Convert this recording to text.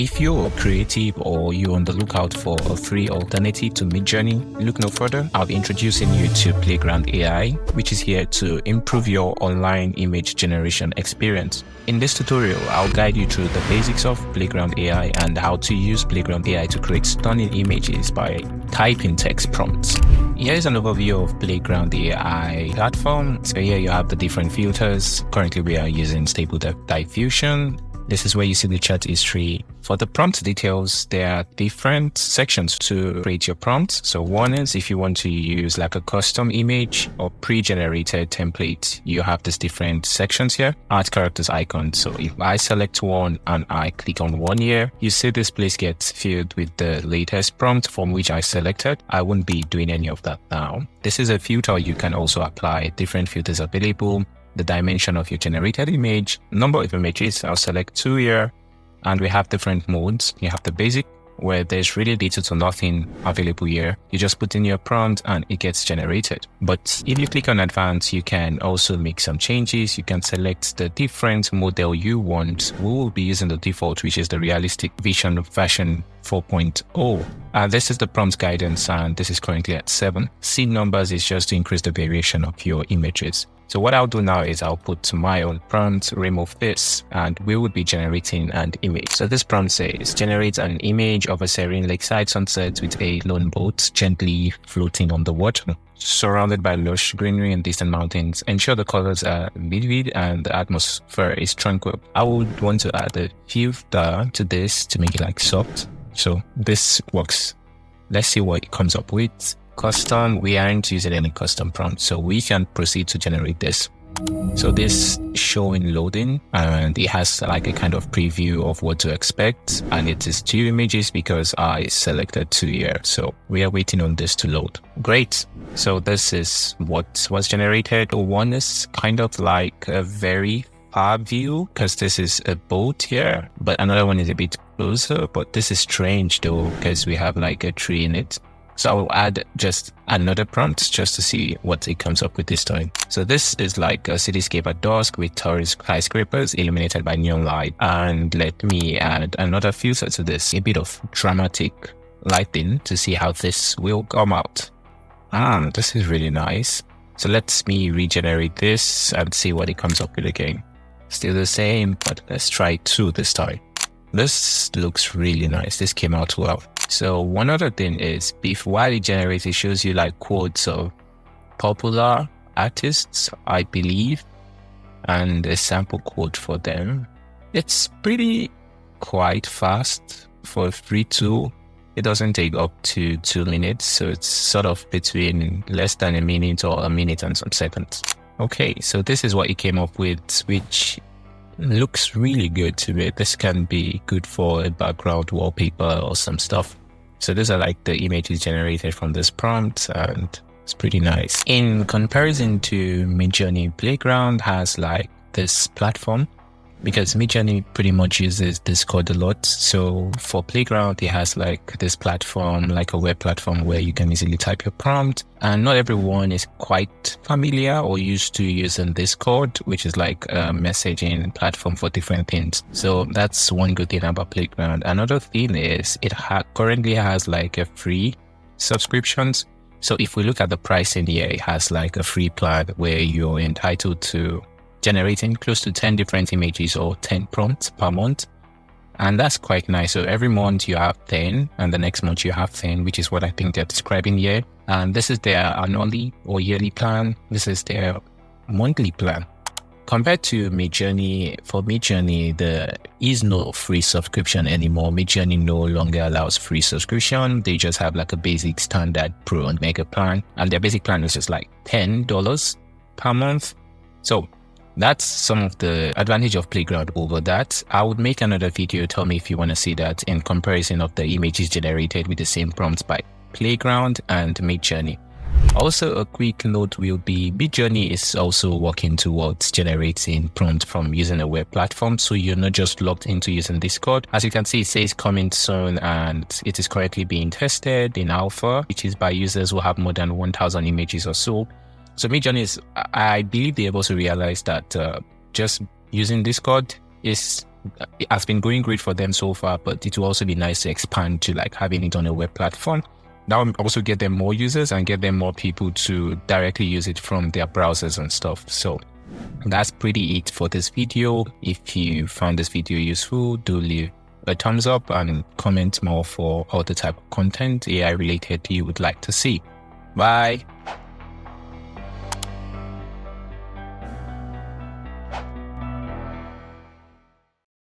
If you're creative or you're on the lookout for a free alternative to Midjourney, look no further. I'll be introducing you to Playground AI, which is here to improve your online image generation experience. In this tutorial, I'll guide you through the basics of Playground AI and how to use Playground AI to create stunning images by typing text prompts. Here is an overview of Playground AI platform. So here you have the different filters. Currently, we are using Stable Diffusion. This is where you see the chat history. For the prompt details, there are different sections to create your prompt. So one is if you want to use like a custom image or pre-generated template, you have these different sections here. Add characters icon. So if I select one and I click on one here, you see this place gets filled with the latest prompt from which I selected. I won't be doing any of that now. This is a filter you can also apply. Different filters available. The dimension of your generated image, number of images, I'll select 2 here, and we have different modes. You have the basic, where there's really little to nothing available here. You just put in your prompt and it gets generated. But if you click on advanced, you can also make some changes. You can select the different model you want. We will be using the default, which is the realistic vision version 4.0. This is the prompt guidance, and this is currently at 7. Seed numbers is just to increase the variation of your images. So what I'll do now is I'll put my own prompt, remove this, and we will be generating an image. So this prompt says, generate an image of a serene lakeside sunset with a lone boat gently floating on the water, surrounded by lush greenery and distant mountains. Ensure the colors are vivid and the atmosphere is tranquil. I would want to add a filter to this to make it like soft. So this works. Let's see what it comes up with. Custom, we aren't using any custom prompt, so we can proceed to generate this. So this showing loading, and it has like a kind of preview of what to expect, and it is 2 images because I selected 2 here. So we are waiting on this to load. Great. So this is what was generated. One is kind of like a very far view because this is a boat here, but another one is a bit closer. But this is strange though because we have like a tree in it. So I will add just another prompt just to see what it comes up with this time. So this is like a cityscape at dusk with tall skyscrapers illuminated by neon light. And let me add another filter to this, a bit of dramatic lighting to see how this will come out. This is really nice. So let me regenerate this and see what it comes up with again. Still the same, but let's try 2 this time. This looks really nice. This came out well. So one other thing is, while it generates, it shows you like quotes of popular artists, I believe, and a sample quote for them. It's pretty quite fast for a free tool. It doesn't take up to 2 minutes, so it's sort of between less than a minute or a minute and some seconds. Okay, so this is what it came up with, which looks really good to me. This can be good for a background wallpaper or some stuff. So these are like the images generated from this prompt, and it's pretty nice. In comparison to Midjourney, Playground has like this platform because Midjourney pretty much uses Discord a lot. So for Playground, it has like this platform, like a web platform where you can easily type your prompt. And not everyone is quite familiar or used to using Discord, which is like a messaging platform for different things. So that's one good thing about Playground. Another thing is it currently has like a free subscriptions. So if we look at the pricing here, it has like a free plan where you're entitled to generating close to 10 different images or 10 prompts per month. And that's quite nice. So every month you have 10 and the next month you have 10, which is what I think they're describing here. And this is their annually or yearly plan. This is their monthly plan. Compared to Midjourney, for Midjourney, there is no free subscription anymore. Midjourney no longer allows free subscription. They just have like a basic standard pro and mega plan. And their basic plan is just like $10 per month. So that's some of the advantage of Playground over that. I would make another video. Tell me if you want to see that in comparison of the images generated with the same prompts by Playground and Midjourney. Also, a quick note will be Midjourney is also working towards generating prompt from using a web platform. So you're not just locked into using Discord. As you can see, it says coming soon, and it is currently being tested in alpha, which is by users who have more than 1,000 images or so. So Midjourney I believe they have also realized that just using Discord is It has been going great for them so far, but it will also be nice to expand to like having it on a web platform. That will also get them more users and get them more people to directly use it from their browsers and stuff. So that's pretty it for this video. If you found this video useful, do leave a thumbs up and comment more for all the type of content AI related you would like to see. Bye.